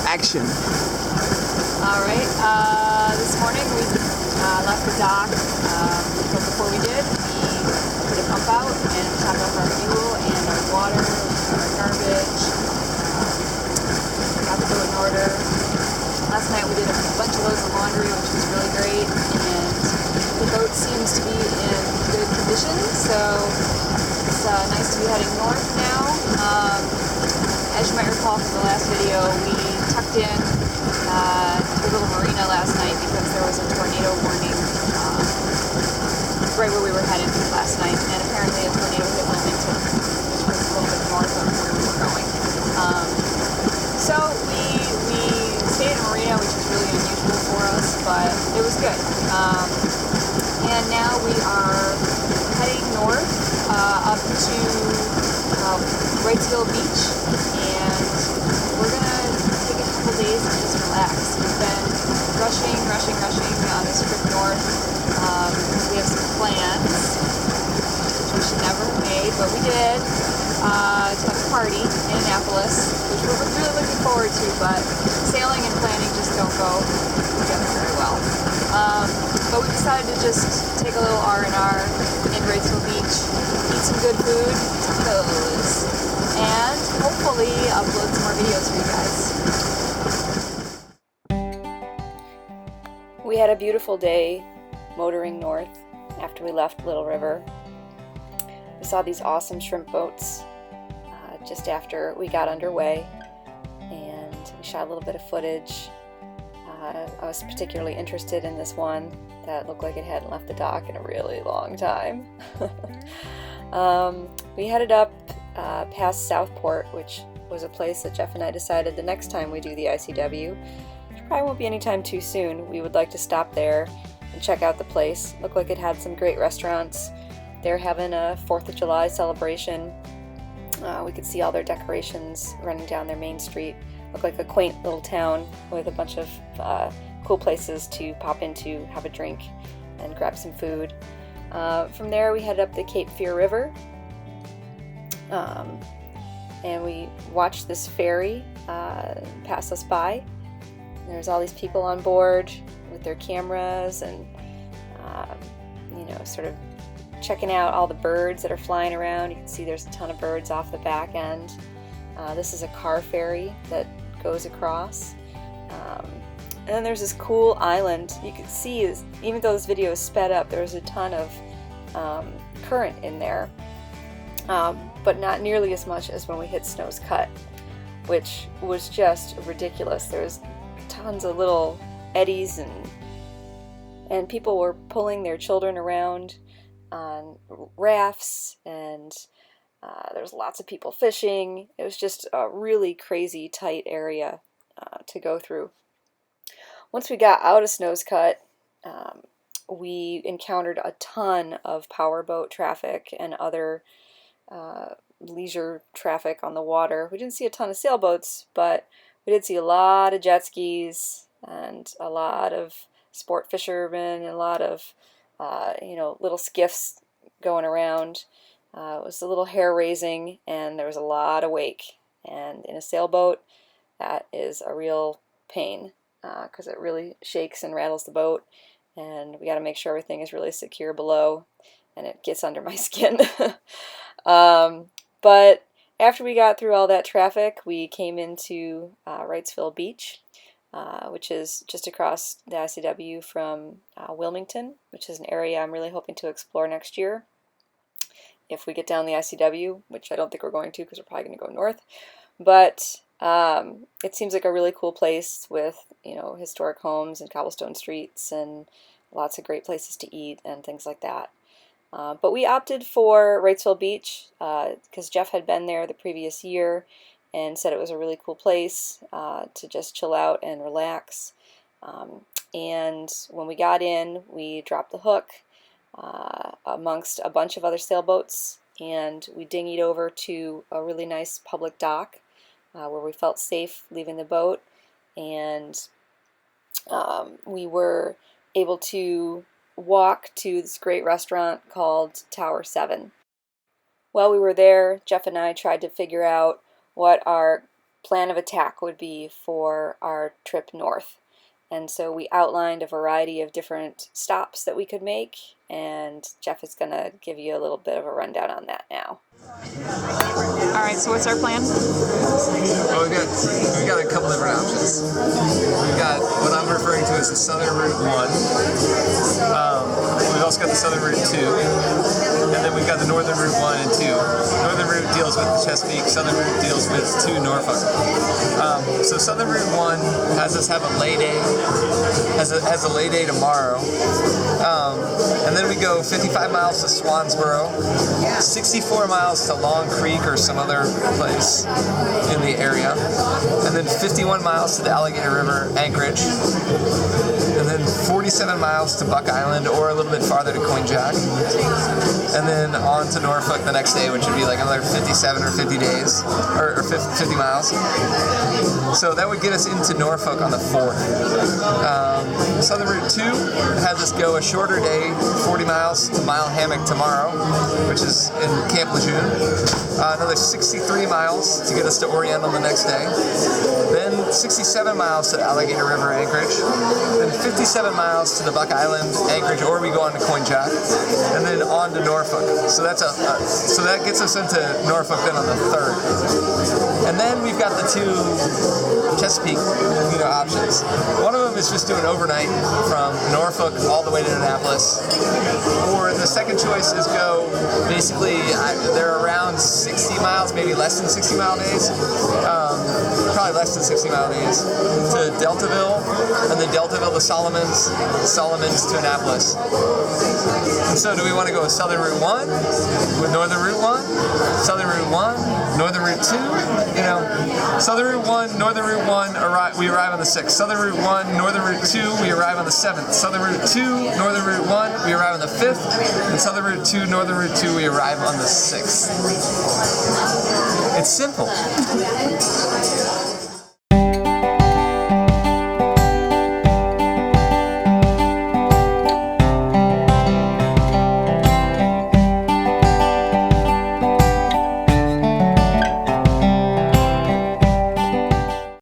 action. All right, this morning we left the dock, but before we did, we put a pump out and topped off our fuel and our water, our garbage, got the boat in order. Last night we did a bunch of loads of laundry, which was really great, and the boat seems to be in good condition, so it's nice to be heading north now. As you might recall from the last video, we tucked in the little marina last night because there was a tornado warning right where we were headed last night, and apparently a tornado hit Wilmington, which was a little bit north of where we were going. So we stayed in a marina, which was really unusual for us, but it was good. And now we are heading north up to Wrightsville Beach, and we're gonna take a couple days and just relax. We've been rushing on this trip north. We have some plans, which we should never have made, but we did, to have a party in Annapolis, which we're really looking forward to, but sailing and planning just don't go together very well. But we decided to just take a little R&R in Wrightsville Beach, eat some good food, tacos, and hopefully upload some more videos for you guys. We had a beautiful day motoring north after we left Little River. We saw these awesome shrimp boats just after we got underway, and we shot a little bit of footage. I was particularly interested in this one that looked like it hadn't left the dock in a really long time. We headed up past Southport, which was a place that Jeff and I decided the next time we do the ICW, which probably won't be anytime too soon, we would like to stop there and check out the place. Looked like it had some great restaurants. They're having a 4th of July celebration. We could see all their decorations running down their main street. Looked like a quaint little town with a bunch of cool places to pop into, have a drink, and grab some food. From there we headed up the Cape Fear River, and we watched this ferry pass us by. There's all these people on board with their cameras and sort of checking out all the birds that are flying around. You can see there's a ton of birds off the back end. This is a car ferry that goes across. And then there's this cool island. You can see, even though this video is sped up, there's a ton of current in there, but not nearly as much as when we hit Snow's Cut, which was just ridiculous. There's tons of little eddies, and people were pulling their children around on rafts, and there's lots of people fishing. It was just a really crazy tight area to go through. Once we got out of Snow's Cut, we encountered a ton of powerboat traffic and other leisure traffic on the water. We didn't see a ton of sailboats, but we did see a lot of jet skis and a lot of sport fishermen and a lot of little skiffs going around. It was a little hair-raising, and there was a lot of wake. And in a sailboat, that is a real pain because it really shakes and rattles the boat, and we got to make sure everything is really secure below, and it gets under my skin. But after we got through all that traffic, we came into Wrightsville Beach, which is just across the ICW from Wilmington, which is an area I'm really hoping to explore next year if we get down the ICW, which I don't think we're going to because we're probably going to go north. But it seems like a really cool place with, historic homes and cobblestone streets and lots of great places to eat and things like that. But we opted for Wrightsville Beach because Jeff had been there the previous year and said it was a really cool place to just chill out and relax. And when we got in, we dropped the hook amongst a bunch of other sailboats, and we dinghied over to a really nice public dock where we felt safe leaving the boat, and we were able to walk to this great restaurant called Tower 7. While we were there, Jeff and I tried to figure out what our plan of attack would be for our trip north. And so we outlined a variety of different stops that we could make, and Jeff is going to give you a little bit of a rundown on that now. All right, so what's our plan? Well, we got a couple different options. We've got what I'm referring to as the Southern Route 1. We've also got the Southern Route 2. And then we've got the Northern Route 1 and 2. Northern Route deals with Chesapeake, Southern Route deals with 2 Norfolk. So Southern Route 1 has us have a lay day, has a lay day tomorrow. And then we go 55 miles to Swansboro, 64 miles to Long Creek or some other place in the area, and then 51 miles to the Alligator River, Anchorage, and then 47 miles to Buck Island or a little bit farther to Coinjack, and then on to Norfolk the next day, which would be like another 57 or 50 days, or 50 miles. So that would get us into Norfolk on the 4th. Southern Route 2 has us go a shorter day, 40 miles to Mile Hammock tomorrow, which is in Camp Lejeune. Another 63 miles to get us to Oriental the next day. Then 67 miles to Alligator River, Anchorage. Then 57 miles to the Buck Island, Anchorage, or we go on to Coinjack. And then on to Norfolk. So that's so that gets us into Norfolk then on the 3rd. And then we've got the 2 Chesapeake, options. One of them is just doing overnight from Norfolk all the way to Annapolis. Or the second choice is go basically, they're around 60 miles, maybe less than 60 mile days. Probably less than 60 mile days to Deltaville, and then Deltaville to Solomons to Annapolis. And so do we want to go with Southern Route 1 with Northern Route 1? Southern Route 1, Northern Route 2? Southern Route 1, Northern Route 1, we arrive on the 6th. Southern Route 1, Northern Route 2, we arrive on the 7th. Southern Route 2, Northern Route 1, we arrive on the 5th. And Southern Route 2, Northern Route 2, we arrive on the 6th. It's simple.